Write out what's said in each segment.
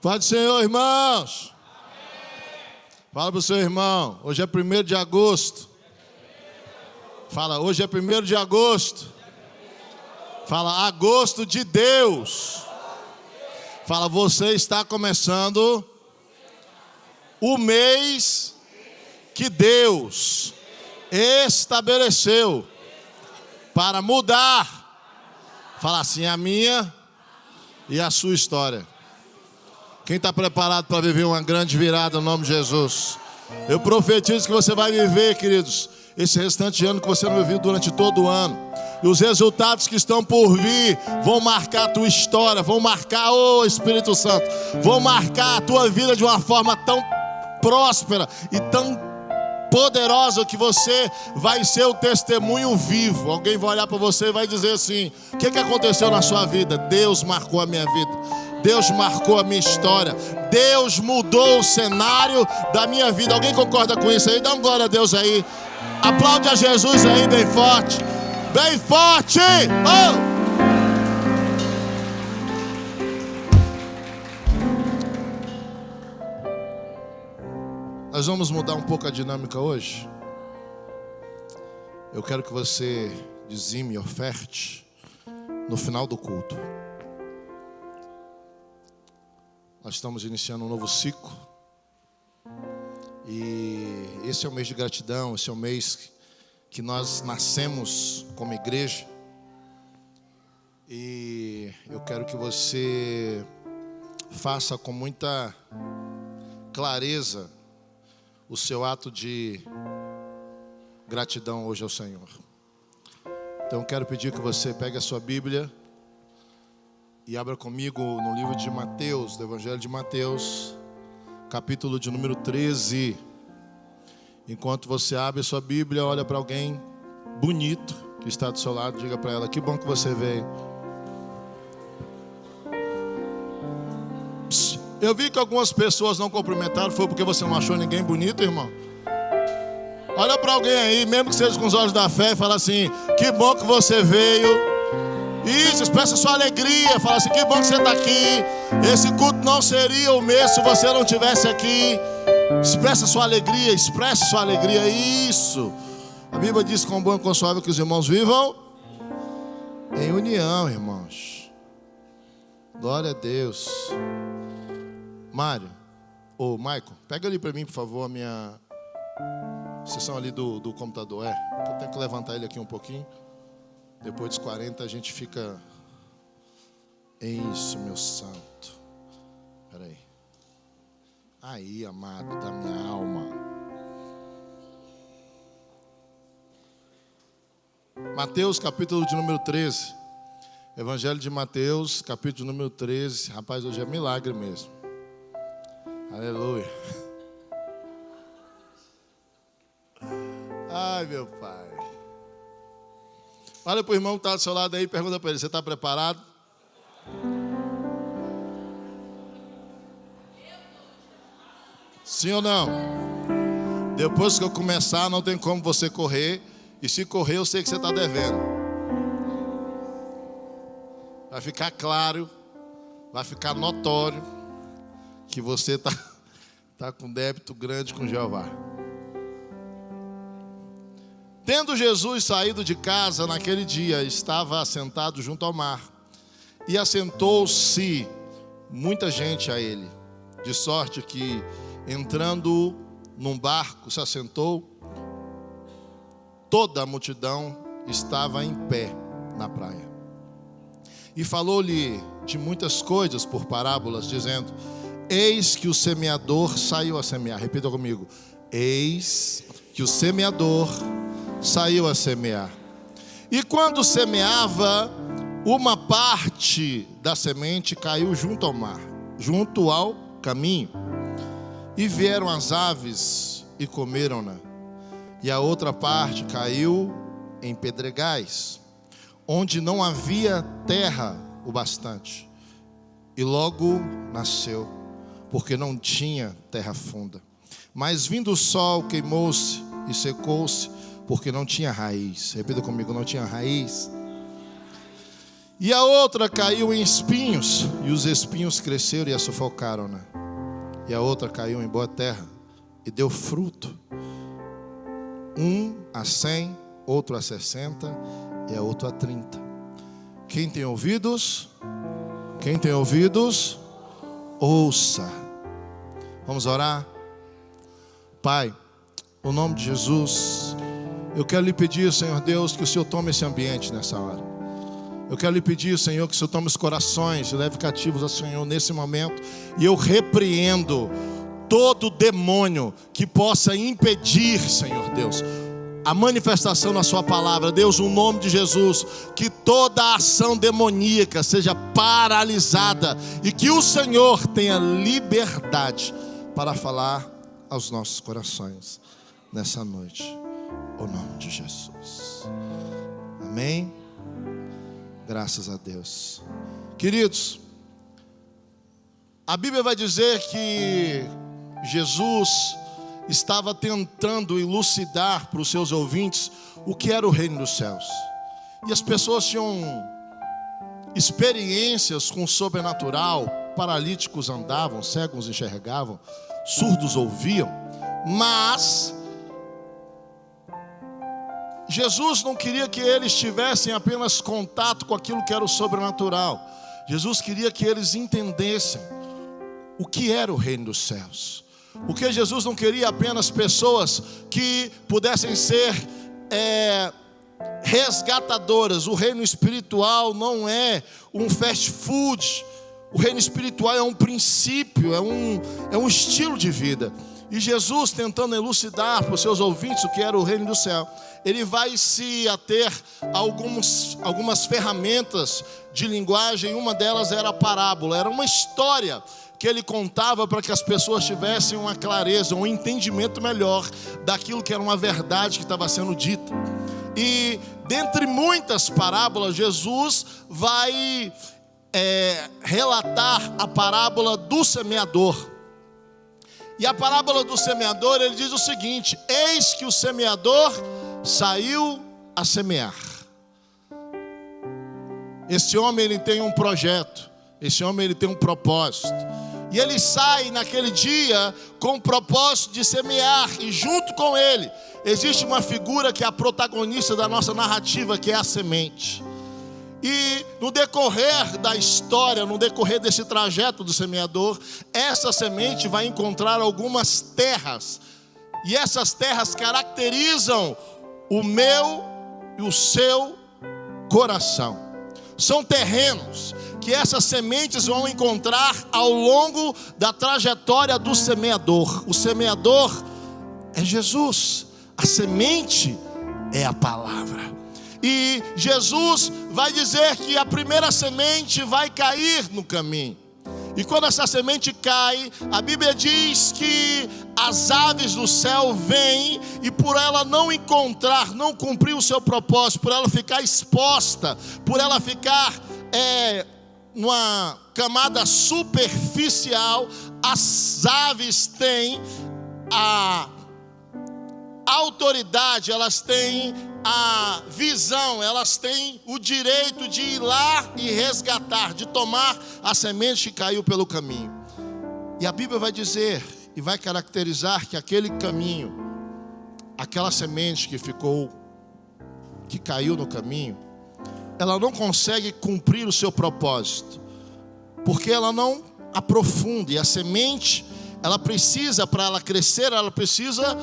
Paz do Senhor, irmãos. Fala para o seu irmão, hoje é 1º de agosto. Fala, hoje é 1º de agosto. Fala, agosto de Deus. Fala, você está começando o mês que Deus estabeleceu para mudar. Fala assim, a minha e a sua história. Quem está preparado para viver uma grande virada no nome de Jesus? Eu profetizo que você vai viver, queridos, esse restante de ano que você não viveu durante todo o ano. E os resultados que estão por vir vão marcar a tua história, vão marcar, ô Espírito Santo, vão marcar a tua vida de uma forma tão próspera e tão poderosa que você vai ser o testemunho vivo. Alguém vai olhar para você e vai dizer assim: o que aconteceu na sua vida? Deus marcou a minha vida. Deus marcou a minha história. Deus mudou o cenário da minha vida. Alguém concorda com isso aí? Dá uma glória a Deus aí. Aplaude a Jesus aí bem forte. Bem forte! Oh! Nós vamos mudar um pouco a dinâmica hoje. Eu quero que você dizime e oferte no final do culto. Nós estamos iniciando um novo ciclo. E esse é o mês de gratidão, esse é o mês que nós nascemos como igreja. E eu quero que você faça com muita clareza o seu ato de gratidão hoje ao Senhor. Então eu quero pedir que você pegue a sua Bíblia e abra comigo no livro de Mateus, do Evangelho de Mateus, capítulo de número 13. Enquanto você abre a sua Bíblia, olha para alguém bonito que está do seu lado, diga para ela: que bom que você veio. Eu vi que algumas pessoas não cumprimentaram, foi porque você não achou ninguém bonito, irmão? Olha para alguém aí, mesmo que seja com os olhos da fé, e fala assim: que bom que você veio. Isso, expressa sua alegria. Fala assim: que bom que você está aqui. Esse culto não seria o mesmo se você não estivesse aqui. Expressa sua alegria, expresse sua alegria. Isso. A Bíblia diz: com bom e com suave que os irmãos vivam em união, irmãos. Glória a Deus. Mário, ou Michael, pega ali para mim, por favor, a minha sessão ali do computador. Eu tenho que levantar ele aqui um pouquinho. Depois dos 40 a gente fica... Isso, meu santo. Espera aí. Aí, amado da minha alma. Mateus, capítulo de número 13. Evangelho de Mateus, capítulo de número 13. Rapaz, hoje é milagre mesmo. Aleluia. Ai, meu Pai. Olha para o irmão que está do seu lado aí e pergunta para ele: você está preparado? Sim ou não? Depois que eu começar, não tem como você correr. E se correr, eu sei que você está devendo. Vai ficar claro, vai ficar notório que você está com débito grande com Jeová. Tendo Jesus saído de casa naquele dia, estava assentado junto ao mar, e assentou-se muita gente a ele, de sorte que, entrando num barco, se assentou. Toda a multidão estava em pé na praia. E falou-lhe de muitas coisas por parábolas, dizendo: eis que o semeador saiu a semear. Repita comigo: eis que o semeador saiu a semear. E quando semeava, uma parte da semente caiu junto ao mar, junto ao caminho. E vieram as aves e comeram-na. E a outra parte caiu em pedregais, onde não havia terra o bastante. E logo nasceu, porque não tinha terra funda. Mas vindo o sol, queimou-se e secou-se, porque não tinha raiz. Repita comigo: não tinha raiz. E a outra caiu em espinhos, e os espinhos cresceram e a sufocaram, né? E a outra caiu em boa terra e deu fruto, 100, outro a 60 e a outro a 30. Quem tem ouvidos, ouça. Vamos orar? Pai, no nome de Jesus, eu quero lhe pedir, Senhor Deus, que o Senhor tome esse ambiente nessa hora. Eu quero lhe pedir, Senhor, que o Senhor tome os corações e leve cativos ao Senhor nesse momento. E eu repreendo todo demônio que possa impedir, Senhor Deus, a manifestação na sua palavra. Deus, no nome de Jesus, que toda ação demoníaca seja paralisada e que o Senhor tenha liberdade para falar aos nossos corações nessa noite, no nome de Jesus. Amém? Graças a Deus. Queridos, a Bíblia vai dizer que Jesus estava tentando elucidar para os seus ouvintes o que era o reino dos céus. E as pessoas tinham experiências com o sobrenatural, paralíticos andavam, cegos enxergavam, surdos ouviam, mas Jesus não queria que eles tivessem apenas contato com aquilo que era o sobrenatural. Jesus queria que eles entendessem o que era o reino dos céus. Porque Jesus não queria apenas pessoas que pudessem ser resgatadoras. O reino espiritual não é um fast food. O reino espiritual é um princípio, é um estilo de vida. E Jesus, tentando elucidar para os seus ouvintes o que era o reino do céu, ele vai se ater a algumas ferramentas de linguagem. Uma delas era a parábola, era uma história que ele contava para que as pessoas tivessem uma clareza, um entendimento melhor daquilo que era uma verdade que estava sendo dita. E dentre muitas parábolas, Jesus vai relatar a parábola do semeador. E a parábola do semeador, ele diz o seguinte: eis que o semeador saiu a semear. Esse homem, ele tem um projeto. Esse homem, ele tem um propósito. E ele sai naquele dia com o propósito de semear. E junto com ele, existe uma figura que é a protagonista da nossa narrativa, que é a semente. E no decorrer da história, no decorrer desse trajeto do semeador, essa semente vai encontrar algumas terras. E essas terras caracterizam o meu e o seu coração. São terrenos que essas sementes vão encontrar ao longo da trajetória do semeador. O semeador é Jesus. A semente é a palavra. E Jesus vai dizer que a primeira semente vai cair no caminho. E quando essa semente cai, a Bíblia diz que as aves do céu vêm, e por ela não encontrar, não cumprir o seu propósito, por ela ficar exposta, por ela ficar numa camada superficial, as aves têm a autoridade, elas têm a visão, elas têm o direito de ir lá e resgatar, de tomar a semente que caiu pelo caminho. E a Bíblia vai dizer e vai caracterizar que aquele caminho, aquela semente que caiu no caminho, ela não consegue cumprir o seu propósito, porque ela não aprofunda. E a semente, ela precisa, para ela crescer, ela precisa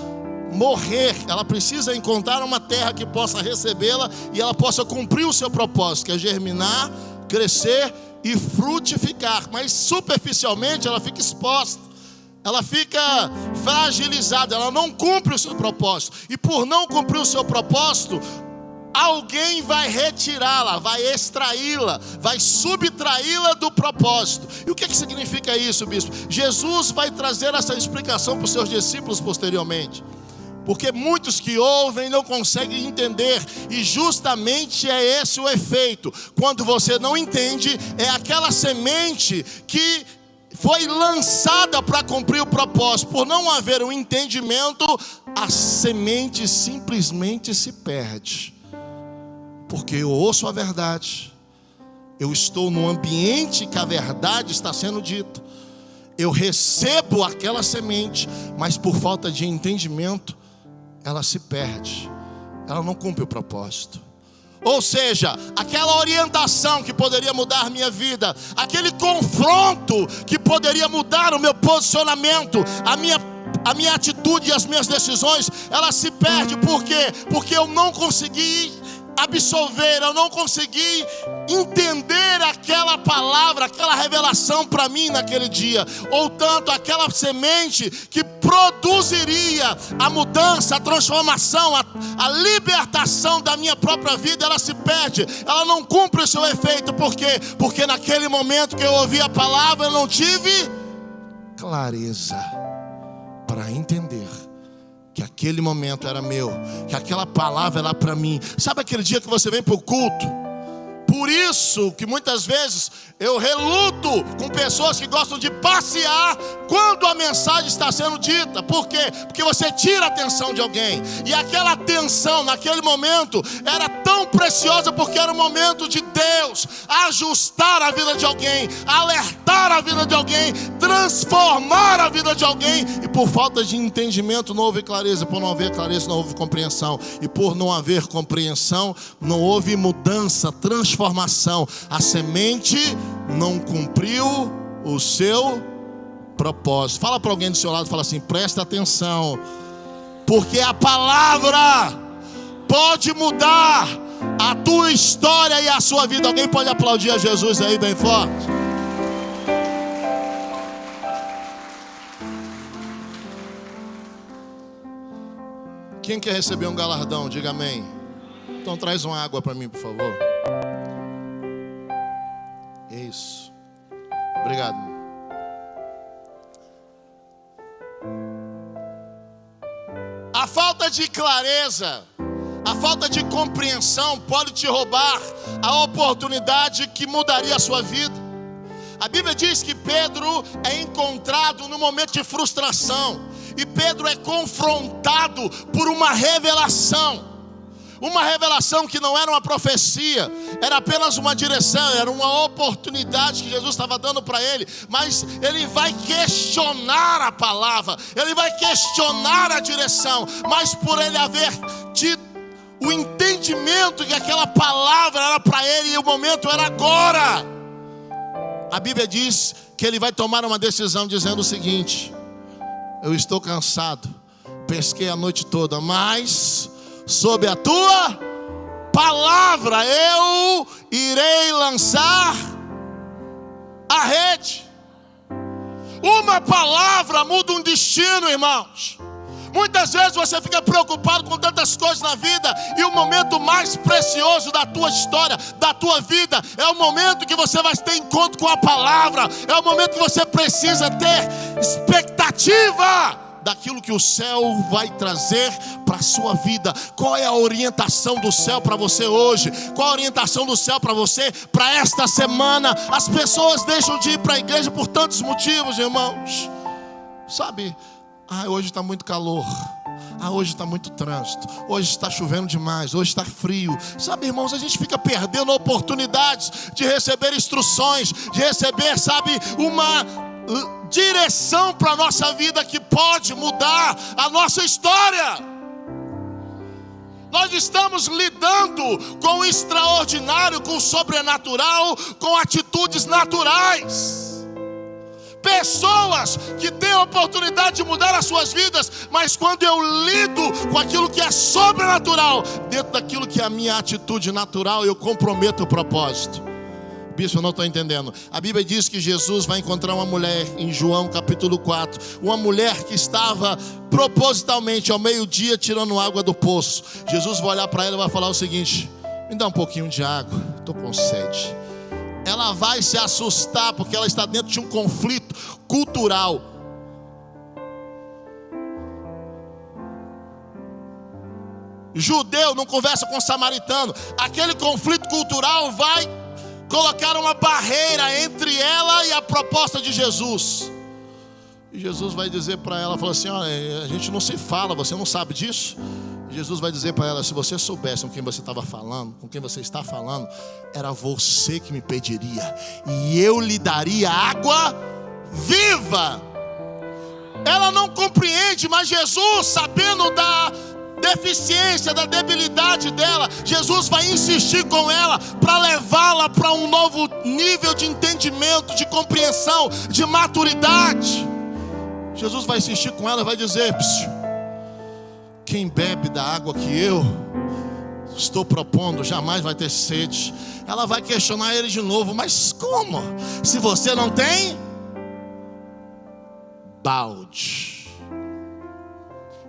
morrer, ela precisa encontrar uma terra que possa recebê-la e ela possa cumprir o seu propósito, que é germinar, crescer e frutificar. Mas superficialmente ela fica exposta, ela fica fragilizada, ela não cumpre o seu propósito. E por não cumprir o seu propósito, alguém vai retirá-la, vai extraí-la, vai subtraí-la do propósito. E o que significa isso, bispo? Jesus vai trazer essa explicação para os seus discípulos posteriormente, porque muitos que ouvem não conseguem entender, e justamente é esse o efeito. Quando você não entende, é aquela semente que foi lançada para cumprir o propósito. Por não haver um entendimento, a semente simplesmente se perde. Porque eu ouço a verdade, Eu estou num ambiente que a verdade está sendo dita. Eu recebo aquela semente, mas por falta de entendimento, ela se perde. Ela não cumpre o propósito. Ou seja, aquela orientação que poderia mudar a minha vida, aquele confronto que poderia mudar o meu posicionamento, a minha atitude e as minhas decisões, ela se perde. Por quê? Porque eu não consegui absolver, eu não consegui entender aquela palavra, aquela revelação para mim naquele dia. Ou tanto, aquela semente que produziria a mudança, a transformação, a libertação da minha própria vida, ela se perde, ela não cumpre o seu efeito. Por quê? Porque naquele momento que eu ouvi a palavra, eu não tive clareza para entender que aquele momento era meu, que aquela palavra era para mim. Sabe aquele dia que você vem para o culto? Por isso que muitas vezes eu reluto com pessoas que gostam de passear quando a mensagem está sendo dita. Por quê? Porque você tira a atenção de alguém. E aquela atenção naquele momento era tão preciosa, porque era o momento de Deus ajustar a vida de alguém, alertar a vida de alguém, transformar a vida de alguém. E por falta de entendimento não houve clareza. Por não haver clareza não houve compreensão. E por não haver compreensão não houve mudança, transformação. A semente não cumpriu o seu propósito. Fala para alguém do seu lado, fala assim: presta atenção, porque a palavra pode mudar a tua história e a sua vida. Alguém pode aplaudir a Jesus aí bem forte? Quem quer receber um galardão, diga amém. Então traz uma água para mim, por favor. Isso. Obrigado. A falta de clareza, a falta de compreensão pode te roubar a oportunidade que mudaria a sua vida. A Bíblia diz que Pedro é encontrado no momento de frustração. E Pedro é confrontado por uma revelação. Uma revelação que não era uma profecia, era apenas uma direção, era uma oportunidade que Jesus estava dando para ele. Mas ele vai questionar a palavra, ele vai questionar a direção. Mas por ele haver tido o entendimento que aquela palavra era para ele e o momento era agora, a Bíblia diz que ele vai tomar uma decisão dizendo o seguinte: eu estou cansado, pesquei a noite toda, mas sob a tua palavra eu irei lançar a rede. Uma palavra muda um destino, irmãos. Muitas vezes você fica preocupado com tantas coisas na vida, e o momento mais precioso da tua história, da tua vida, é o momento que você vai ter encontro com a palavra. É o momento que você precisa ter expectativa daquilo que o céu vai trazer para a sua vida. Qual é a orientação do céu para você hoje? Qual a orientação do céu para você para esta semana? As pessoas deixam de ir para a igreja por tantos motivos, irmãos. Sabe, hoje está muito calor. Hoje está muito trânsito. Hoje está chovendo demais. Hoje está frio. Sabe, irmãos, a gente fica perdendo oportunidades de receber instruções, de receber, sabe, uma direção para a nossa vida que pode mudar a nossa história. Nós estamos lidando com o extraordinário, com o sobrenatural, com atitudes naturais. Pessoas que têm a oportunidade de mudar as suas vidas, mas quando eu lido com aquilo que é sobrenatural, dentro daquilo que é a minha atitude natural, eu comprometo o propósito. Bispo, eu não estou entendendo. A Bíblia diz que Jesus vai encontrar uma mulher em João capítulo 4. Uma mulher que estava propositalmente ao meio-dia tirando água do poço. Jesus vai olhar para ela e vai falar o seguinte: me dá um pouquinho de água, estou com sede. Ela vai se assustar porque ela está dentro de um conflito cultural. Judeu não conversa com samaritano. Aquele conflito cultural vai colocar uma barreira entre ela e a proposta de Jesus. E Jesus vai dizer para ela, fala assim: olha, a gente não se fala, você não sabe disso? Jesus vai dizer para ela: se você soubesse com quem você estava falando, com quem você está falando, era você que me pediria, e eu lhe daria água viva. Ela não compreende, mas Jesus, sabendo da deficiência, da debilidade dela, Jesus vai insistir com ela para levá-la para um novo nível de entendimento, de compreensão, de maturidade. Jesus vai insistir com ela e vai dizer: quem bebe da água que eu estou propondo jamais vai ter sede. Ela vai questionar ele de novo: mas como? Se você não tem balde.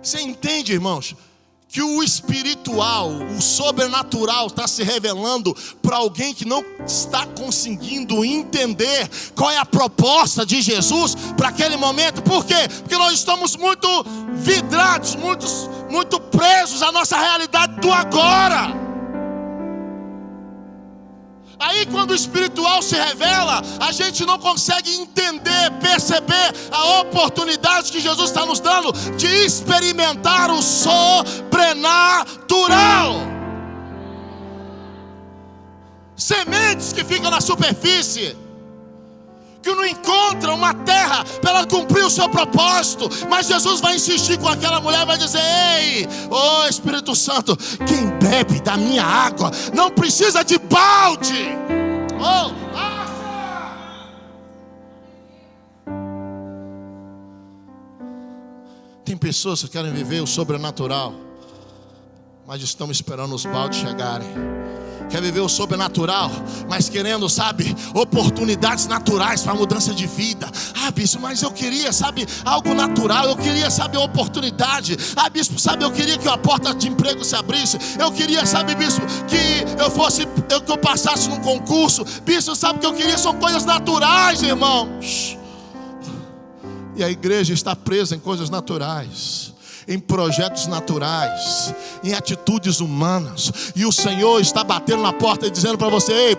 Você entende, irmãos, que o espiritual, o sobrenatural está se revelando para alguém que não está conseguindo entender qual é a proposta de Jesus para aquele momento? Por quê? Porque nós estamos muito vidrados, muito presos à nossa realidade do agora. Aí quando o espiritual se revela, a gente não consegue entender, perceber a oportunidade que Jesus está nos dando de experimentar o sobrenatural. Sementes que ficam na superfície, que não encontram uma terra para ela cumprir o seu propósito. Mas Jesus vai insistir com aquela mulher, vai dizer: ei, ô Espírito Santo, quem bebe da minha água não precisa de balde. Tem pessoas que querem viver o sobrenatural, mas estão esperando os baldes chegarem. Quer viver o sobrenatural, mas querendo, sabe, oportunidades naturais para mudança de vida. Ah, bispo, mas eu queria, sabe, algo natural. Eu queria, sabe, oportunidade. Ah, bispo, sabe, eu queria que a porta de emprego se abrisse. Eu queria, sabe, bispo, que eu passasse num concurso. Bispo, sabe, o que eu queria são coisas naturais, irmãos. E a igreja está presa em coisas naturais, em projetos naturais, em atitudes humanas. E o Senhor está batendo na porta e dizendo para você: ei,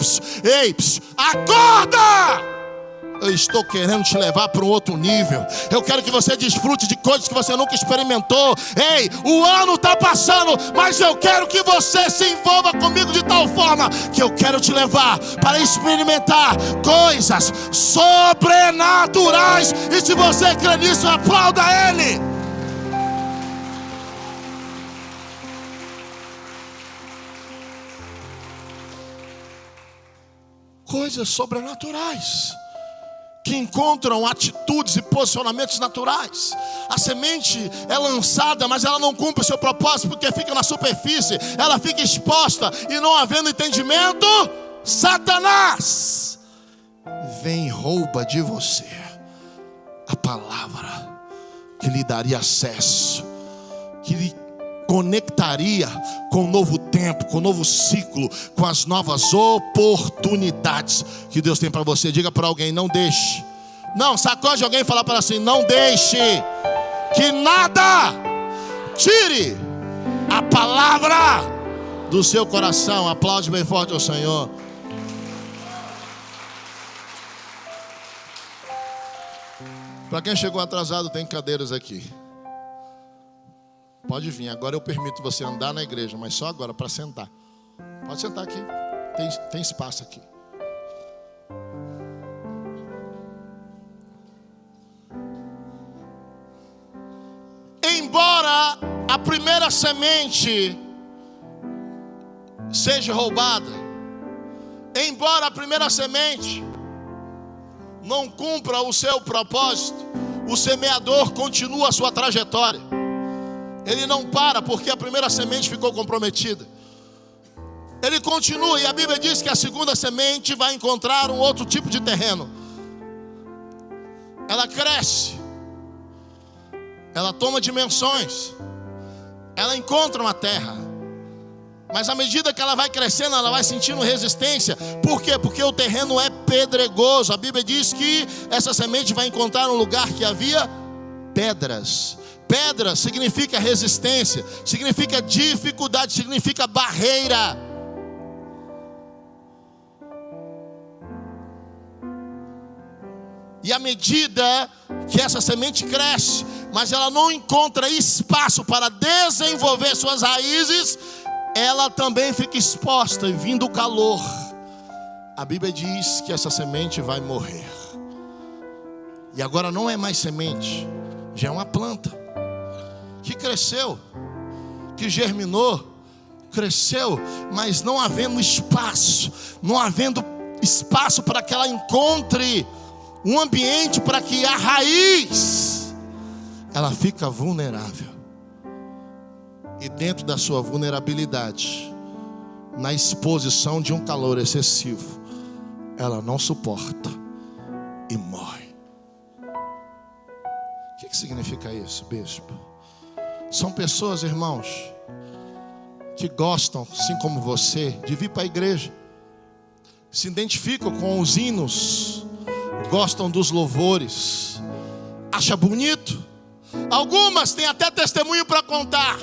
acorda! Eu estou querendo te levar para um outro nível. Eu quero que você desfrute de coisas que você nunca experimentou. Ei, o ano está passando, mas eu quero que você se envolva comigo de tal forma que eu quero te levar para experimentar coisas sobrenaturais. E se você crê nisso, aplauda Ele. Coisas sobrenaturais que encontram atitudes e posicionamentos naturais. A semente é lançada, mas ela não cumpre o seu propósito, porque fica na superfície, ela fica exposta, e não havendo entendimento, Satanás vem e rouba de você a palavra que lhe daria acesso, que lhe conectaria com o novo tempo, com o novo ciclo, com as novas oportunidades que Deus tem para você. Diga para alguém: não deixe. Não, sacode alguém e fala para assim: não deixe que nada tire a palavra do seu coração. Aplaude bem forte ao Senhor. Para quem chegou atrasado, tem cadeiras aqui. Pode vir, agora eu permito você andar na igreja, mas só agora para sentar. Pode sentar aqui, tem espaço aqui. Embora a primeira semente seja roubada, embora a primeira semente não cumpra o seu propósito, o semeador continua a sua trajetória. Ele não para porque a primeira semente ficou comprometida. Ele continua, e a Bíblia diz que a segunda semente vai encontrar um outro tipo de terreno. Ela cresce, ela toma dimensões, ela encontra uma terra. Mas à medida que ela vai crescendo, ela vai sentindo resistência. Por quê? Porque o terreno é pedregoso. A Bíblia diz que essa semente vai encontrar um lugar que havia pedras. Pedra significa resistência, significa dificuldade, significa barreira. E à medida que essa semente cresce, mas ela não encontra espaço para desenvolver suas raízes, ela também fica exposta, e vindo o calor, a Bíblia diz que essa semente vai morrer. E agora não é mais semente, já é uma planta que cresceu, que germinou, cresceu, mas não havendo espaço, para que ela encontre um ambiente para que a raiz, ela fica vulnerável. E dentro da sua vulnerabilidade, na exposição de um calor excessivo, ela não suporta e morre. O que significa isso, bispo? São pessoas, irmãos, que gostam, assim como você, de vir para a igreja, se identificam com os hinos, gostam dos louvores, acha bonito. Algumas têm até testemunho para contar.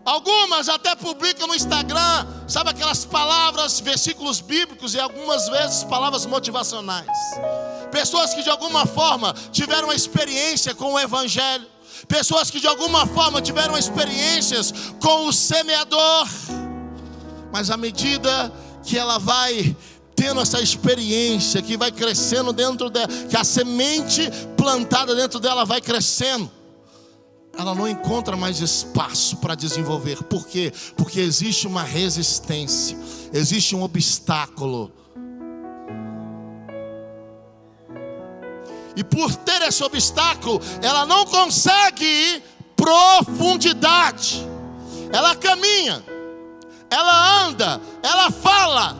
Algumas até publicam no Instagram, sabe, aquelas palavras, versículos bíblicos e algumas vezes palavras motivacionais. Pessoas que de alguma forma tiveram uma experiência com o Evangelho. Pessoas que de alguma forma tiveram experiências com o semeador. Mas à medida que ela vai tendo essa experiência, que vai crescendo dentro dela, que a semente plantada dentro dela vai crescendo, ela não encontra mais espaço para desenvolver. Por quê? Porque existe uma resistência, existe um obstáculo. E por ter esse obstáculo, ela não consegue profundidade. Ela caminha, ela anda, ela fala,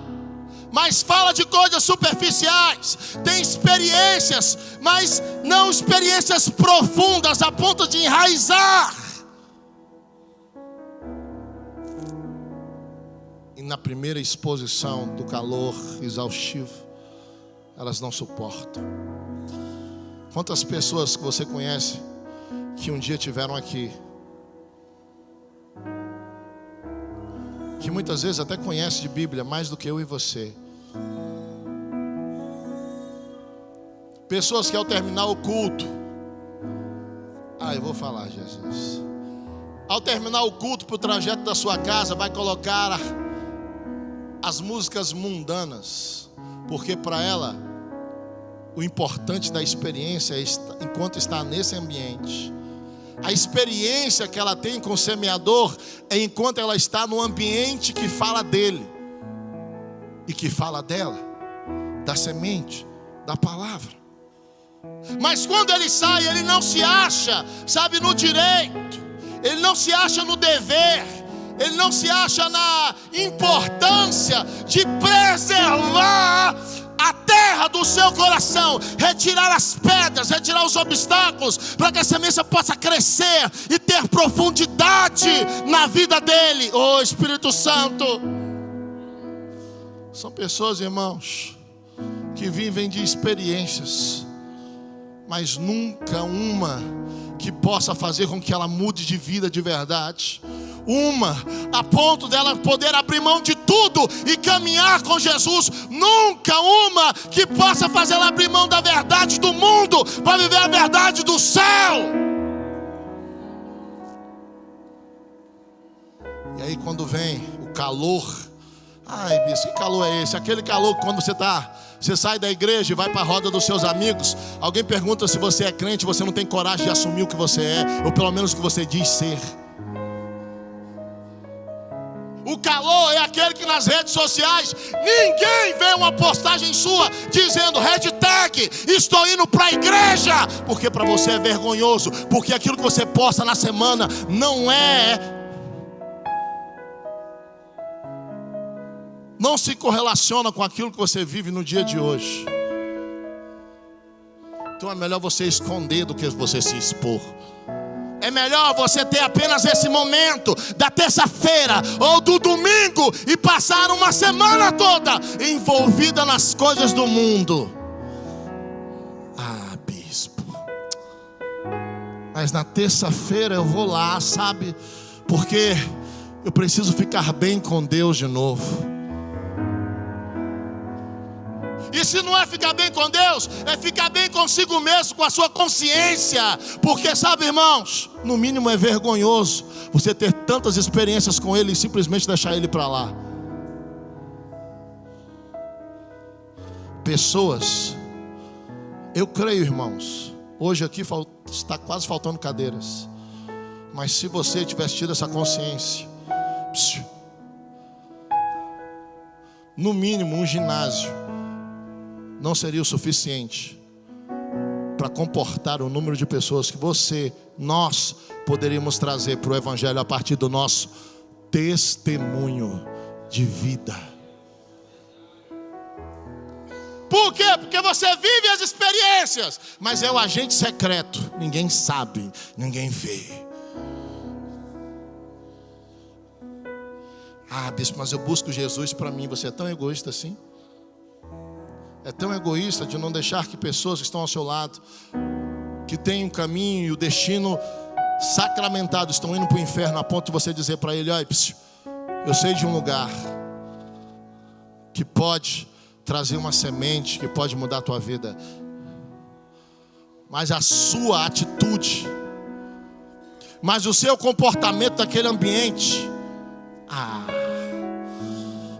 mas fala de coisas superficiais. Tem experiências, mas não experiências profundas a ponto de enraizar. E na primeira exposição do calor exaustivo, elas não suportam. Quantas pessoas que você conhece que um dia tiveram aqui, que muitas vezes até conhece de Bíblia mais do que eu e você. Pessoas que ao terminar o culto, eu vou falar, Jesus. Ao terminar o culto, para o trajeto da sua casa, vai colocar as músicas mundanas, porque para ela o importante da experiência é, enquanto está nesse ambiente, a experiência que ela tem com o semeador é enquanto ela está no ambiente que fala dele e que fala dela, da semente, da palavra. Mas quando ele sai, ele não se acha, sabe, no direito, ele não se acha no dever, ele não se acha na importância de preservar a terra do seu coração, retirar as pedras, retirar os obstáculos, para que a semente possa crescer e ter profundidade na vida dele. Oh, Espírito Santo. São pessoas, irmãos, que vivem de experiências, mas nunca uma que possa fazer com que ela mude de vida de verdade. Uma a ponto dela poder abrir mão de tudo e caminhar com Jesus. Nunca uma que possa fazer ela abrir mão da verdade do mundo para viver a verdade do céu. E aí quando vem o calor, bispo, que calor é esse? Aquele calor que quando você sai da igreja e vai para a roda dos seus amigos, alguém pergunta se você é crente, você não tem coragem de assumir o que você é, ou pelo menos o que você diz ser. O calor é aquele que nas redes sociais ninguém vê uma postagem sua dizendo hashtag estou indo para a igreja, porque para você é vergonhoso, porque aquilo que você posta na semana não se correlaciona com aquilo que você vive no dia de hoje. Então é melhor você esconder do que você se expor. É melhor você ter apenas esse momento da terça-feira ou do domingo e passar uma semana toda envolvida nas coisas do mundo. Bispo, mas na terça-feira eu vou lá, sabe? Porque eu preciso ficar bem com Deus de novo. E E se não é ficar bem com Deus, é ficar bem consigo mesmo, com a sua consciência. Porque sabe, irmãos, no mínimo é vergonhoso você ter tantas experiências com Ele e simplesmente deixar Ele para lá. Pessoas, eu creio, irmãos, hoje aqui está quase faltando cadeiras. Mas se você tivesse tido essa consciência, no mínimo um ginásio não seria o suficiente para comportar o número de pessoas que nós poderíamos trazer para o Evangelho a partir do nosso testemunho de vida. Por quê? Porque você vive as experiências, mas é o agente secreto. Ninguém sabe, ninguém vê. Ah, bispo, mas eu busco Jesus para mim. Você é tão egoísta assim? É tão egoísta de não deixar que pessoas que estão ao seu lado, que têm um caminho e o destino sacramentado, estão indo para o inferno, a ponto de você dizer para ele: olha, eu sei de um lugar que pode trazer uma semente, que pode mudar a tua vida. Mas a sua atitude, mas o seu comportamento naquele ambiente,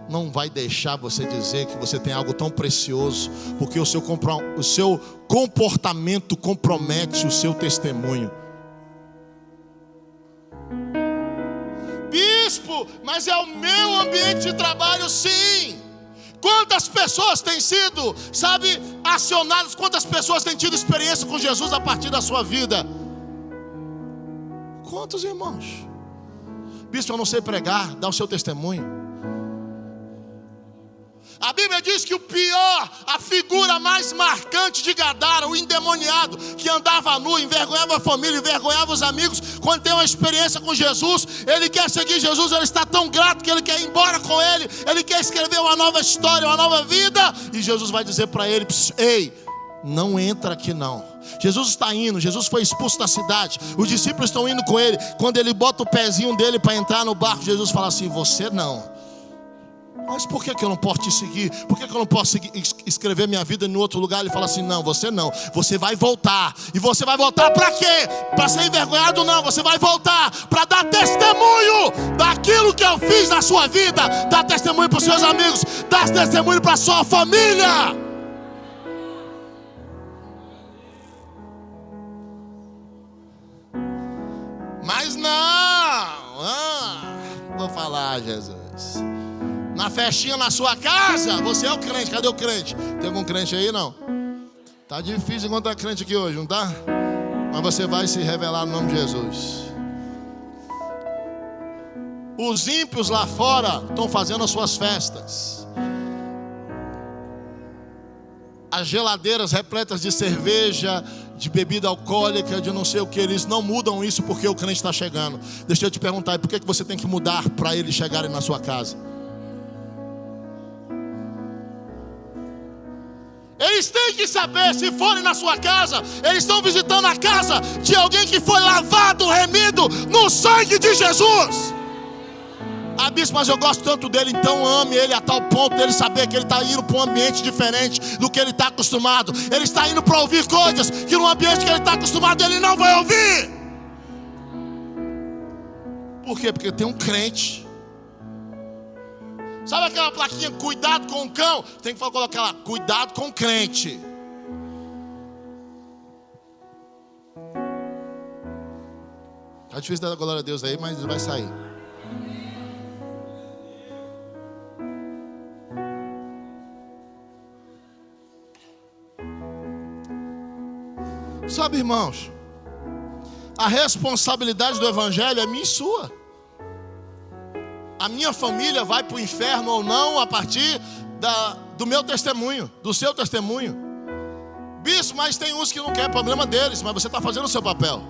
não vai deixar você dizer que você tem algo tão precioso, porque o seu comportamento compromete o seu testemunho. Bispo, mas é o meu ambiente de trabalho, sim. Quantas pessoas têm sido, acionadas? Quantas pessoas têm tido experiência com Jesus a partir da sua vida? Quantos, irmãos? Bispo, eu não sei pregar. Dá o seu testemunho. A Bíblia diz que o pior, a figura mais marcante de Gadara, o endemoniado, que andava nu, envergonhava a família, envergonhava os amigos, quando tem uma experiência com Jesus, ele quer seguir Jesus, ele está tão grato que ele quer ir embora com ele quer escrever uma nova história, uma nova vida, e Jesus vai dizer para ele: ei, não entra aqui não. Jesus está indo, Jesus foi expulso da cidade, os discípulos estão indo com ele. Quando ele bota o pezinho dele para entrar no barco, Jesus fala assim: você não. Mas por que eu não posso te seguir? Por que eu não posso escrever minha vida em outro lugar? Ele fala assim: não, você vai voltar. E você vai voltar para quê? Para ser envergonhado? Não, você vai voltar para dar testemunho daquilo que eu fiz na sua vida. Dar testemunho para os seus amigos, dar testemunho para a sua família. Mas não, vou falar, Jesus. Na festinha na sua casa, você é o crente. Cadê o crente? Tem algum crente aí? Não? Tá difícil encontrar crente aqui hoje, não tá? Mas você vai se revelar no nome de Jesus. Os ímpios lá fora estão fazendo as suas festas. As geladeiras repletas de cerveja, de bebida alcoólica, de não sei o que. Eles não mudam isso porque o crente está chegando. Deixa eu te perguntar, por que você tem que mudar para eles chegarem na sua casa? Eles têm que saber, se forem na sua casa, eles estão visitando a casa de alguém que foi lavado, remido no sangue de Jesus. Ah, bispo, mas eu gosto tanto dele. Então ame ele a tal ponto dele saber que ele está indo para um ambiente diferente do que ele está acostumado. Ele está indo para ouvir coisas que no ambiente que ele está acostumado ele não vai ouvir. Por quê? Porque tem um crente. Sabe aquela plaquinha, cuidado com o cão? Tem que colocar lá, cuidado com o crente. Tá difícil dar glória a Deus aí, mas vai sair. Sabe, irmãos, a responsabilidade do Evangelho é minha e sua. A minha família vai para o inferno ou não a partir do meu testemunho, do seu testemunho. Bispo, mas tem uns que não querem, problema deles, mas você está fazendo o seu papel.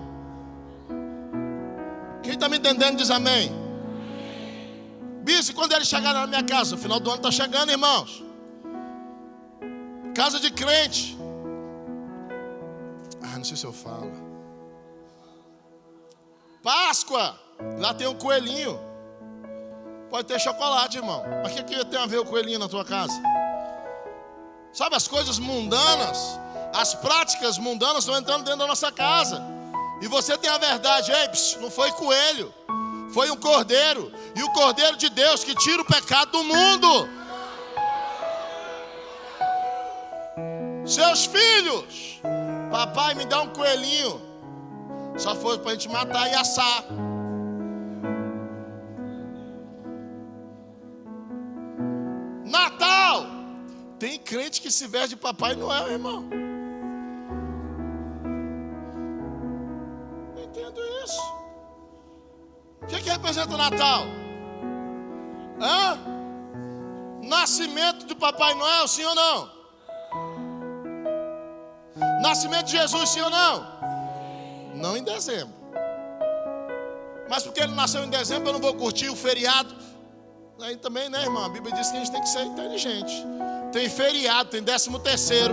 Quem está me entendendo diz amém. Bispo, quando eles chegarem na minha casa, o final do ano está chegando, irmãos. Casa de crente. Não sei se eu falo. Páscoa, lá tem um coelhinho. Pode ter chocolate, irmão. Mas o que tem a ver o coelhinho na tua casa? Sabe, as coisas mundanas, as práticas mundanas estão entrando dentro da nossa casa. E você tem a verdade. Ei, não foi coelho, foi um cordeiro. E o cordeiro de Deus que tira o pecado do mundo. Seus filhos, papai, me dá um coelhinho. Só foi para a gente matar e assar. Natal. Tem crente que se veste de Papai Noel, irmão. Não entendo isso. O que representa o Natal? Nascimento do Papai Noel, sim ou não? Nascimento de Jesus, sim ou não? Não em dezembro. Mas porque ele nasceu em dezembro, eu não vou curtir o feriado. Aí também, né, irmão? A Bíblia diz que a gente tem que ser inteligente. Tem feriado, tem 13º.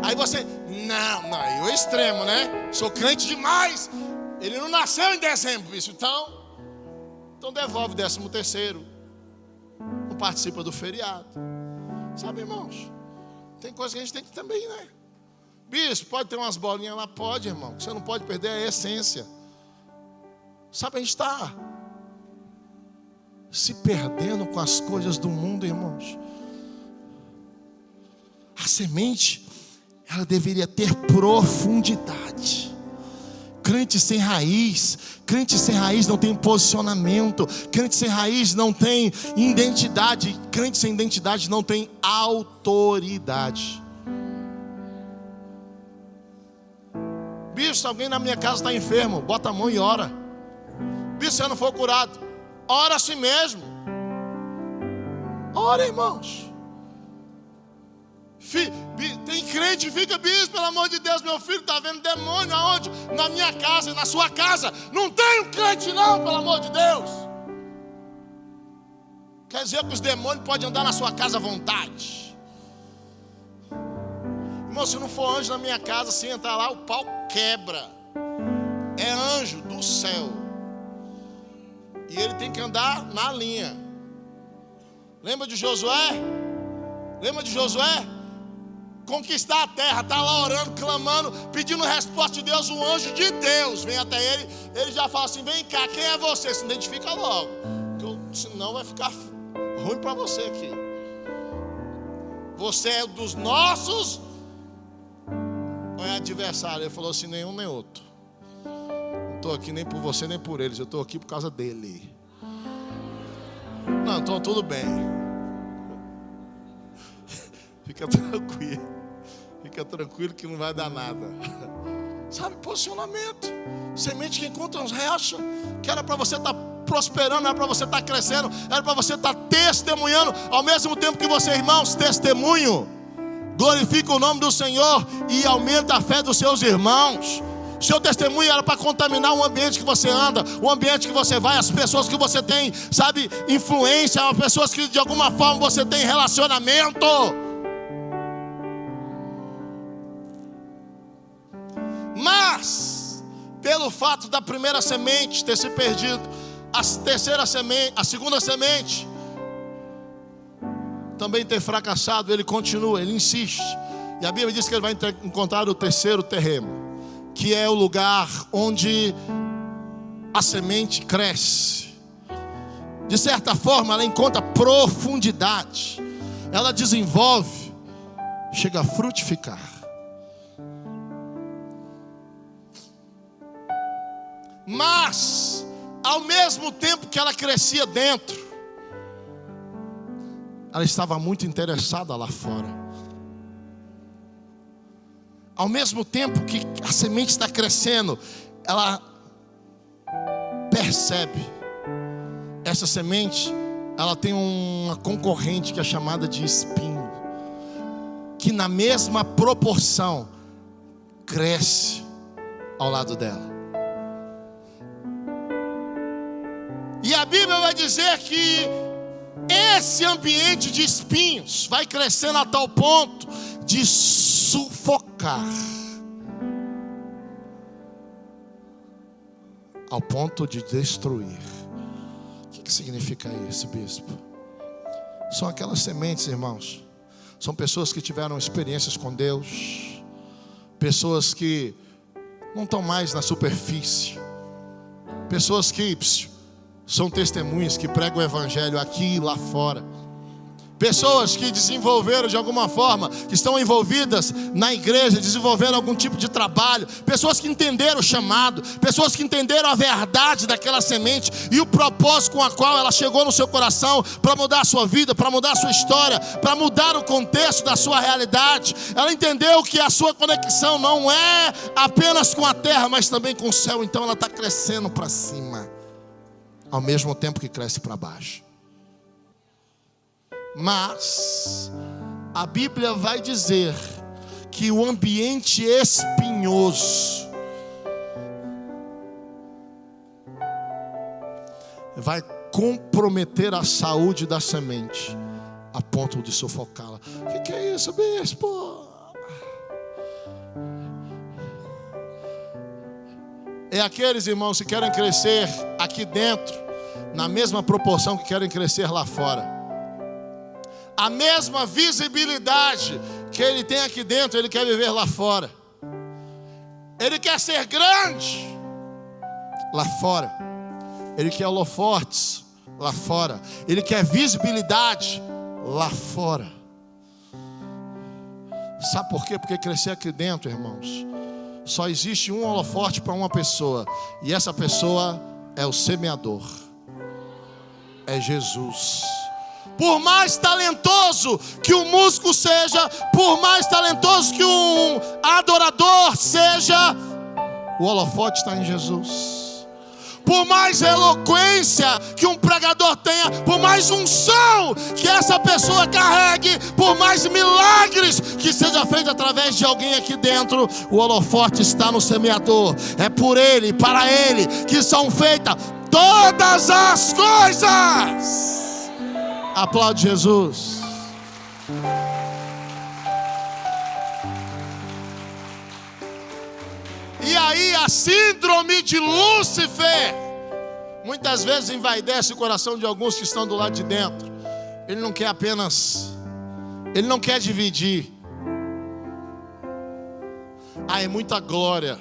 Aí você, não, aí o extremo, né? Sou crente demais. Ele não nasceu em dezembro, isso. Então devolve 13º. Não participa do feriado. Sabe, irmãos? Tem coisa que a gente tem que também, né? Bispo, pode ter umas bolinhas lá? Pode, irmão. Você não pode perder a essência. Sabe, a gente está se perdendo com as coisas do mundo, irmãos. A semente, ela deveria ter profundidade. Crente sem raiz não tem posicionamento. Crente sem raiz não tem identidade. Crente sem identidade não tem autoridade. Bicho, se alguém na minha casa está enfermo, bota a mão e ora. Bicho, se eu não for curado, ora a si mesmo. Ora, irmãos. Tem crente que fica, bispo, pelo amor de Deus, meu filho está vendo demônio aonde? Na minha casa e na sua casa. Não tem um crente não, pelo amor de Deus. Quer dizer que os demônios podem andar na sua casa à vontade. Irmão, se não for anjo na minha casa, se entrar lá, o pau quebra. É anjo do céu. E ele tem que andar na linha. Lembra de Josué? Lembra de Josué? Conquistar a terra, está lá orando, clamando, pedindo resposta de Deus. O anjo de Deus vem até ele. Ele já fala assim: vem cá, quem é você? Se identifica logo, senão vai ficar ruim para você aqui. Você é dos nossos ou é adversário? Ele falou assim: nenhum nem outro. Não estou aqui nem por você nem por eles, eu estou aqui por causa dele. Não, então tudo bem. Fica tranquilo. Fica tranquilo que não vai dar nada. Sabe, posicionamento. Semente que encontra uns rechas. Que era para você estar prosperando, era para você estar crescendo, era para você estar testemunhando. Ao mesmo tempo que você, irmãos, testemunho, glorifica o nome do Senhor e aumenta a fé dos seus irmãos. Seu testemunho era para contaminar o ambiente que você anda, o ambiente que você vai, as pessoas que você tem, sabe, influência, as pessoas que de alguma forma você tem relacionamento. Mas, pelo fato da primeira semente ter se perdido, a segunda semente também ter fracassado, ele continua, ele insiste. E a Bíblia diz que ele vai encontrar o terceiro terreno, que é o lugar onde a semente cresce. De certa forma, ela encontra profundidade, ela desenvolve, chega a frutificar. Mas, ao mesmo tempo que ela crescia dentro, ela estava muito interessada lá fora. Ao mesmo tempo que a semente está crescendo, ela percebe. Essa semente, ela tem uma concorrente que é chamada de espinho, que na mesma proporção cresce ao lado dela. E a Bíblia vai dizer que esse ambiente de espinhos vai crescendo a tal ponto de sufocar, ao ponto de destruir. O que significa isso, bispo? São aquelas sementes, irmãos, São pessoas que tiveram experiências com Deus. Pessoas que não estão mais na superfície. Pessoas que são testemunhas, que pregam o evangelho aqui e lá fora. Pessoas que desenvolveram de alguma forma, que estão envolvidas na igreja, desenvolveram algum tipo de trabalho. Pessoas que entenderam o chamado, pessoas que entenderam a verdade daquela semente e o propósito com a qual ela chegou no seu coração, para mudar a sua vida, para mudar a sua história, para mudar o contexto da sua realidade. Ela entendeu que a sua conexão não é apenas com a terra, mas também com o céu. Então ela está crescendo para cima, ao mesmo tempo que cresce para baixo. Mas a Bíblia vai dizer que o ambiente espinhoso vai comprometer a saúde da semente a ponto de sufocá-la. O que é isso, bispo? É aqueles irmãos que querem crescer aqui dentro na mesma proporção que querem crescer lá fora. A mesma visibilidade que ele tem aqui dentro, ele quer viver lá fora. Ele quer ser grande lá fora. Ele quer holofotes lá fora. Ele quer visibilidade lá fora. Sabe por quê? Porque crescer aqui dentro, irmãos, só existe um holofote para uma pessoa. E essa pessoa é o semeador. É Jesus. Por mais talentoso que o músico seja, por mais talentoso que um adorador seja, o holofote está em Jesus. Por mais eloquência que um pregador tenha, por mais unção que essa pessoa carregue, por mais milagres que seja feito através de alguém aqui dentro, o holofote está no semeador. É por ele, para ele, que são feitas todas as coisas. Aplaude Jesus. E aí a síndrome de Lúcifer muitas vezes envaidece o coração de alguns que estão do lado de dentro. Ele não quer apenas, ele não quer dividir. Ah, é muita glória.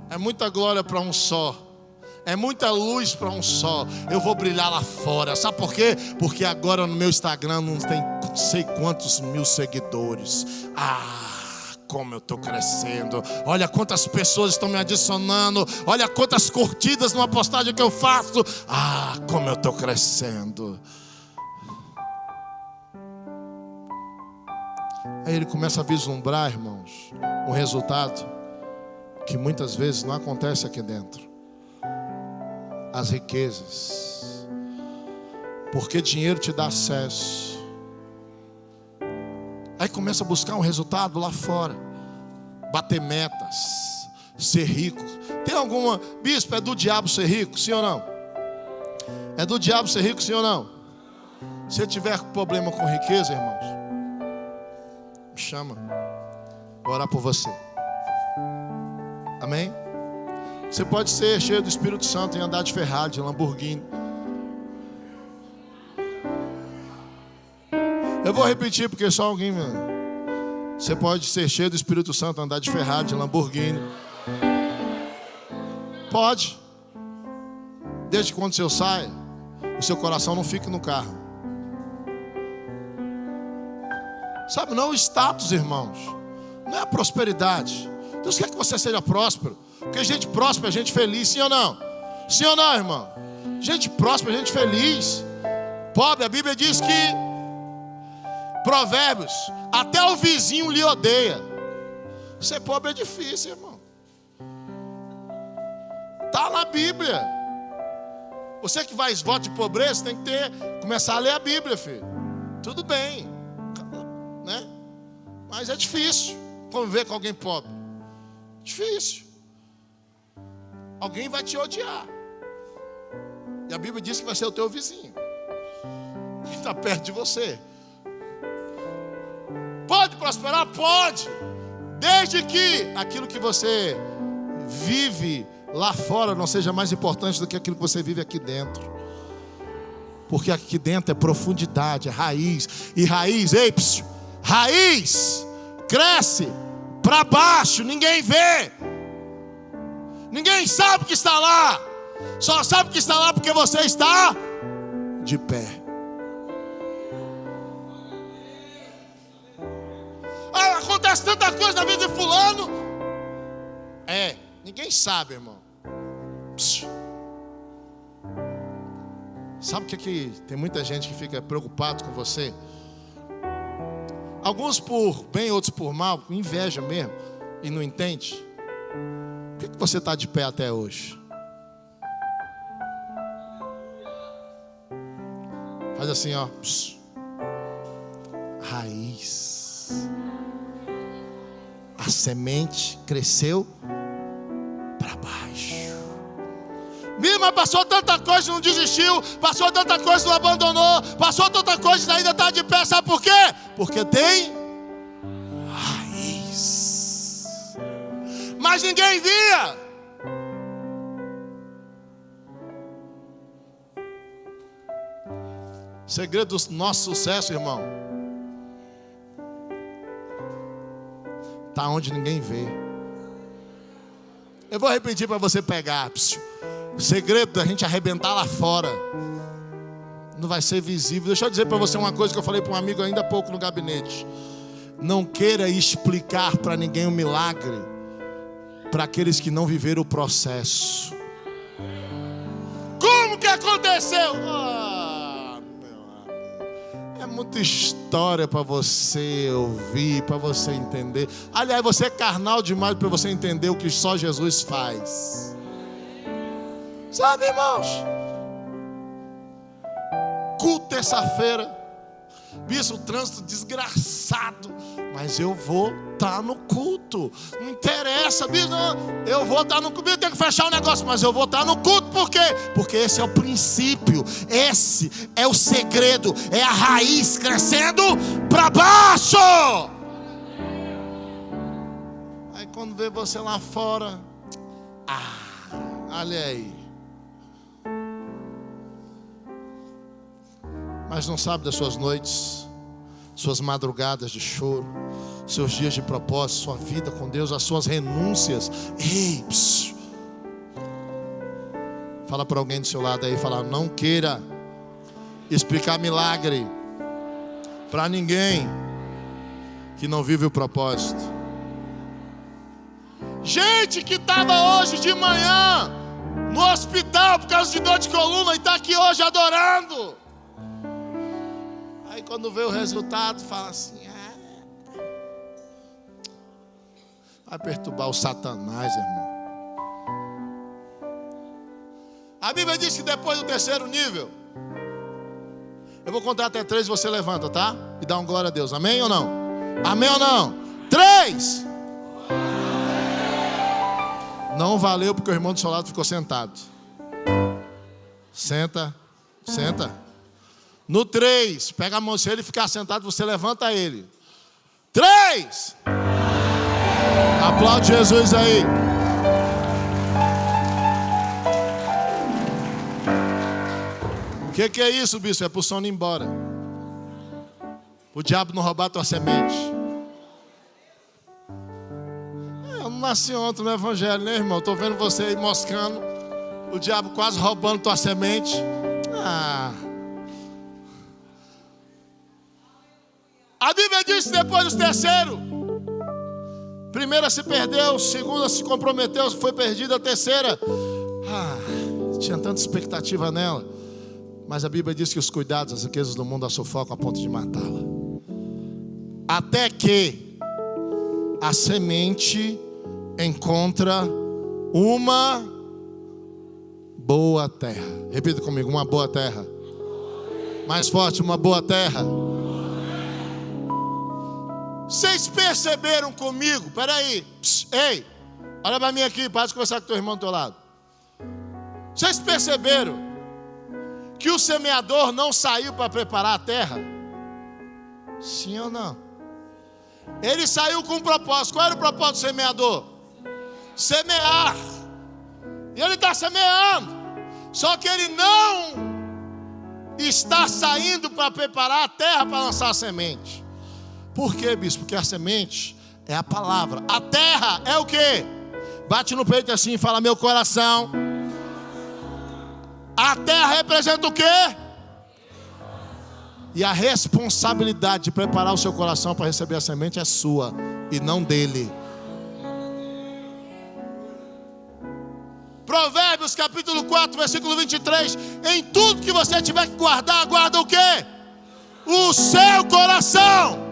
É muita glória para um só. É muita luz para um só. Eu vou brilhar lá fora. Sabe por quê? Porque agora no meu Instagram não tem não sei quantos mil seguidores. Como eu estou crescendo. Olha quantas pessoas estão me adicionando. Olha quantas curtidas numa postagem que eu faço. Como eu estou crescendo. Aí ele começa a vislumbrar, irmãos, um resultado que muitas vezes não acontece aqui dentro. As riquezas. Porque dinheiro te dá acesso. Aí começa a buscar um resultado lá fora. Bater metas. Ser rico. Tem alguma... Bispo, é do diabo ser rico? Sim ou não? É do diabo ser rico? Sim ou não? Se tiver problema com riqueza, irmãos, me chama. Vou orar por você. Amém? Você pode ser cheio do Espírito Santo e andar de Ferrari, de Lamborghini. Eu vou repetir porque só alguém... Você pode ser cheio do Espírito Santo, andar de Ferrari, de Lamborghini. Pode. Desde quando você sai, o seu coração não fica no carro. Sabe, não o status, irmãos. Não é a prosperidade. Deus quer que você seja próspero. Porque gente próspera é gente feliz, sim ou não? Sim ou não, irmão? Gente próspera é gente feliz. Pobre, a Bíblia diz que Provérbios, até o vizinho lhe odeia. Ser pobre é difícil, irmão. Está na Bíblia. Você que vai voto de pobreza, tem que começar a ler a Bíblia, filho. Tudo bem, né? Mas é difícil conviver com alguém pobre. Difícil. Alguém vai te odiar. E a Bíblia diz que vai ser o teu vizinho, que está perto de você. Pode prosperar? Pode. Desde que aquilo que você vive lá fora não seja mais importante do que aquilo que você vive aqui dentro. Porque aqui dentro é profundidade, é raiz. E raiz, raiz cresce para baixo, ninguém vê. Ninguém sabe que está lá. Só sabe que está lá porque você está de pé. Acontece tanta coisa na vida de fulano. Ninguém sabe, irmão. Sabe o que tem muita gente que fica preocupado com você? Alguns por bem, outros por mal, com inveja mesmo, e não entende. Por que você está de pé até hoje? Faz assim, ó. Raiz. A semente cresceu para baixo. Mas passou tanta coisa e não desistiu. Passou tanta coisa e não abandonou. Passou tanta coisa e ainda está de pé. Sabe por quê? Porque tem raiz. Mas ninguém via. O segredo do nosso sucesso, irmão, está onde ninguém vê. Eu vou repetir para você pegar. O segredo da gente arrebentar lá fora não vai ser visível. Deixa eu dizer para você uma coisa que eu falei para um amigo ainda há pouco no gabinete. Não queira explicar para ninguém o milagre para aqueles que não viveram o processo. Como que aconteceu? Meu amigo, é muita história para você ouvir, para você entender. Aliás, você é carnal demais para você entender o que só Jesus faz. Sabe, irmãos? Culto terça-feira. Bicho, o trânsito desgraçado. Mas eu vou estar no culto. Não interessa, bicho. Eu vou estar no culto. Eu tenho que fechar o negócio, mas eu vou estar no culto. Por quê? Porque esse é o princípio. Esse é o segredo. É a raiz crescendo para baixo. Aí quando vê você lá fora, olha aí. Mas não sabe das suas noites, suas madrugadas de choro, seus dias de propósito, sua vida com Deus, as suas renúncias. Fala para alguém do seu lado aí, fala: não queira explicar milagre para ninguém que não vive o propósito. Gente que estava hoje de manhã no hospital por causa de dor de coluna e está aqui hoje adorando. Aí quando vê o resultado, fala assim: vai perturbar o Satanás, irmão. A Bíblia diz que depois do terceiro nível, eu vou contar até 3 e você levanta, tá? E dá um glória a Deus, amém ou não? Amém ou não? 3! Não valeu porque o irmão do seu lado ficou sentado. Senta. No 3, pega a mão, se ele ficar sentado, você levanta ele. 3! Aplaude Jesus aí. O que é isso, bispo? É pro sono ir embora. O diabo não roubar tua semente. Eu não nasci ontem no evangelho, né, irmão? Estou vendo você aí moscando. O diabo quase roubando tua semente. A Bíblia diz que depois dos terceiros, primeira se perdeu, segunda se comprometeu, foi perdida, a terceira, tinha tanta expectativa nela, mas a Bíblia diz que os cuidados, as riquezas do mundo a sufocam a ponto de matá-la. Até que a semente encontra uma boa terra. Repita comigo: uma boa terra. Mais forte: uma boa terra. Vocês perceberam comigo? Peraí, ei, olha para mim aqui, para de conversar com teu irmão do teu lado. Vocês perceberam que o semeador não saiu para preparar a terra? Sim ou não? Ele saiu com um propósito. Qual era o propósito do semeador? Semear. E ele está semeando. Só que ele não está saindo para preparar a terra para lançar a semente. Por quê, bispo? Porque a semente é a palavra. A terra é o quê? Bate no peito assim e fala: meu coração. A terra representa o quê? E a responsabilidade de preparar o seu coração para receber a semente é sua e não dele. Provérbios capítulo 4, versículo 23. Em tudo que você tiver que guardar, guarda o quê? O seu coração.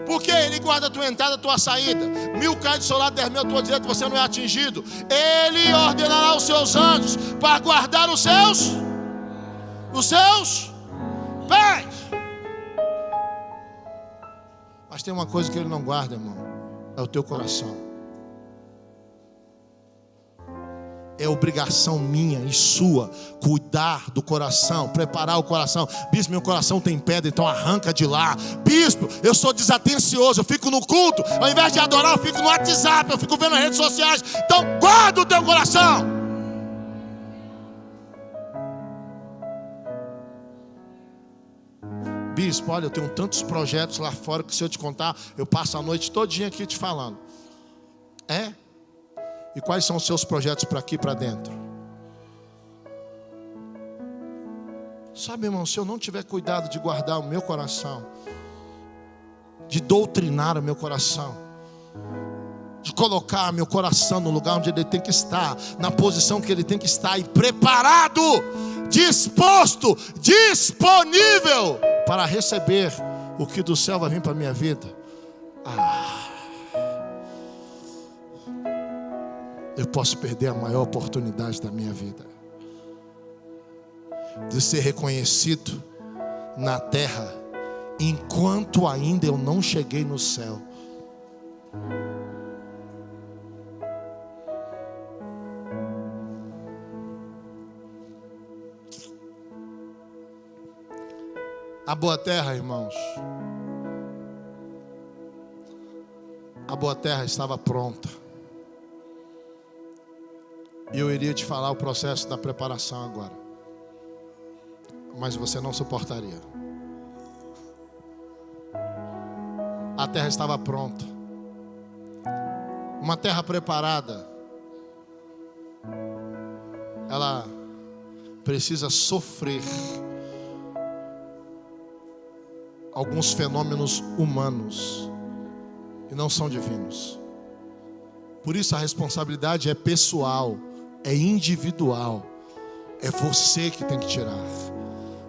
Porque ele guarda a tua entrada, a tua saída. 1000 caem do seu lado, 10.000 à tua direita, você não é atingido. Ele ordenará os seus anjos para guardar os seus pés. Mas tem uma coisa que ele não guarda, irmão. É o teu coração. É obrigação minha e sua cuidar do coração, preparar o coração. Bispo, meu coração tem pedra, então arranca de lá. Bispo, eu sou desatencioso, eu fico no culto, ao invés de adorar, eu fico no WhatsApp, eu fico vendo nas redes sociais. Então guarda o teu coração. Bispo, olha, eu tenho tantos projetos lá fora que, se eu te contar, eu passo a noite todinha aqui te falando. É? E quais são os seus projetos para aqui e para dentro? Sabe, irmão, se eu não tiver cuidado de guardar o meu coração, de doutrinar o meu coração, de colocar meu coração no lugar onde ele tem que estar, na posição que ele tem que estar, e preparado, disposto, disponível para receber o que do céu vai vir para a minha vida. Eu posso perder a maior oportunidade da minha vida, de ser reconhecido na terra, enquanto ainda eu não cheguei no céu. A boa terra, irmãos, a boa terra estava pronta. E eu iria te falar o processo da preparação agora, mas você não suportaria. A terra estava pronta. Uma terra preparada, ela precisa sofrer alguns fenômenos humanos que não são divinos. Por isso a responsabilidade é pessoal, é individual. É você que tem que tirar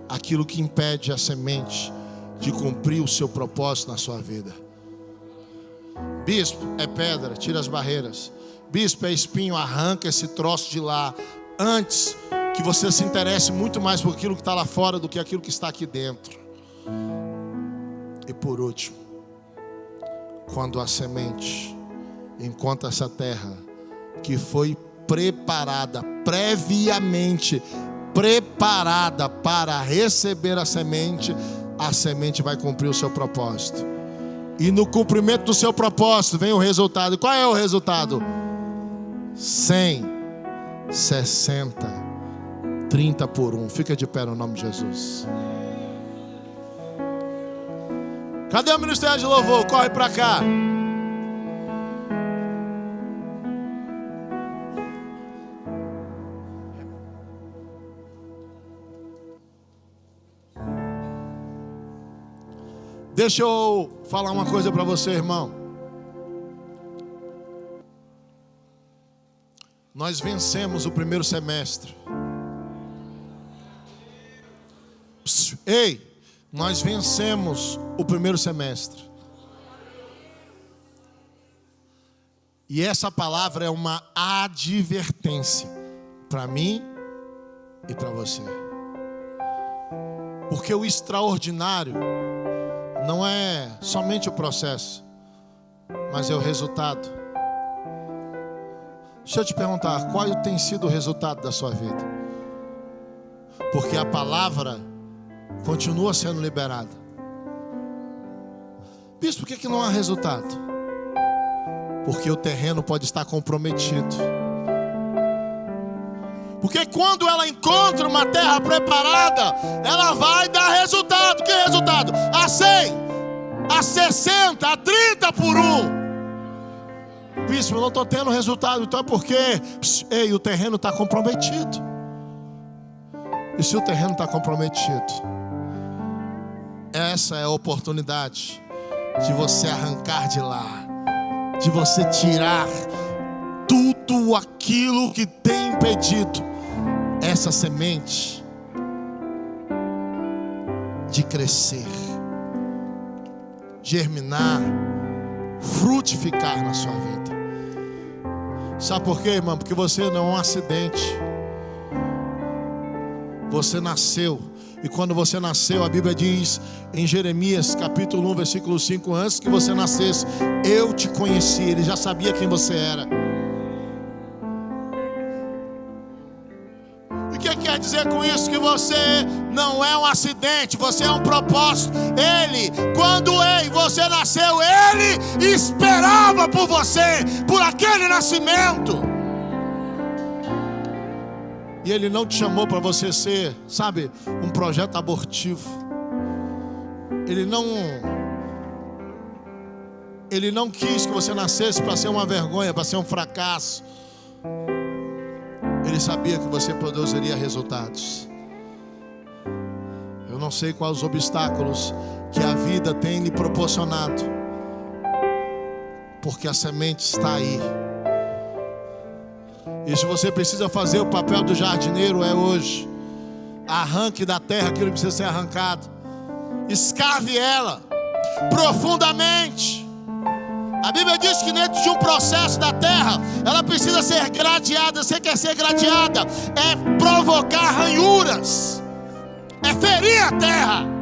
aquilo que impede a semente de cumprir o seu propósito na sua vida. Bispo, é pedra, tira as barreiras. Bispo, é espinho, arranca esse troço de lá, antes que você se interesse muito mais por aquilo que está lá fora do que aquilo que está aqui dentro. E por último, quando a semente encontra essa terra que foi preparada, previamente preparada para receber a semente vai cumprir o seu propósito. E no cumprimento do seu propósito vem o resultado. E qual é o resultado? 100, 60, 30 por 1. Fica de pé no nome de Jesus. Cadê o ministério de louvor? Corre para cá. Deixa eu falar uma coisa para você, irmão. Nós vencemos o primeiro semestre. Ei, nós vencemos o primeiro semestre. E essa palavra é uma advertência para mim e para você. Porque o extraordinário não é somente o processo, mas é o resultado. Deixa eu te perguntar, qual tem sido o resultado da sua vida? Porque a palavra continua sendo liberada. Bispo, por que não há resultado? Porque o terreno pode estar comprometido. Porque quando ela encontra uma terra preparada, ela vai dar resultado. Que resultado? A 100, a 60, a 30 por 1. Bispo, eu não estou tendo resultado. Então é porque o terreno está comprometido. E se o terreno está comprometido, essa é a oportunidade de você arrancar de lá, de você tirar tudo aquilo que tem impedido essa semente de crescer, germinar, frutificar na sua vida. Sabe por quê, irmão? Porque você não é um acidente. Você nasceu. E quando você nasceu, a Bíblia diz em Jeremias capítulo 1, versículo 5: antes que você nascesse, eu te conheci. Ele já sabia quem você era. O que quer dizer com isso? Que você não é um acidente, você é um propósito. Ele, quando você nasceu, Ele esperava por você, por aquele nascimento. E Ele não te chamou para você ser, sabe, um projeto abortivo. Ele não quis que você nascesse para ser uma vergonha, para ser um fracasso. Ele sabia que você produziria resultados. Eu não sei quais os obstáculos que a vida tem lhe proporcionado, porque a semente está aí. E se você precisa fazer o papel do jardineiro, é hoje. Arranque da terra aquilo que precisa ser arrancado. Escave ela profundamente. A Bíblia diz que dentro de um processo da terra, ela precisa ser gradeada. Você quer ser gradeada? É provocar ranhuras, é ferir a terra.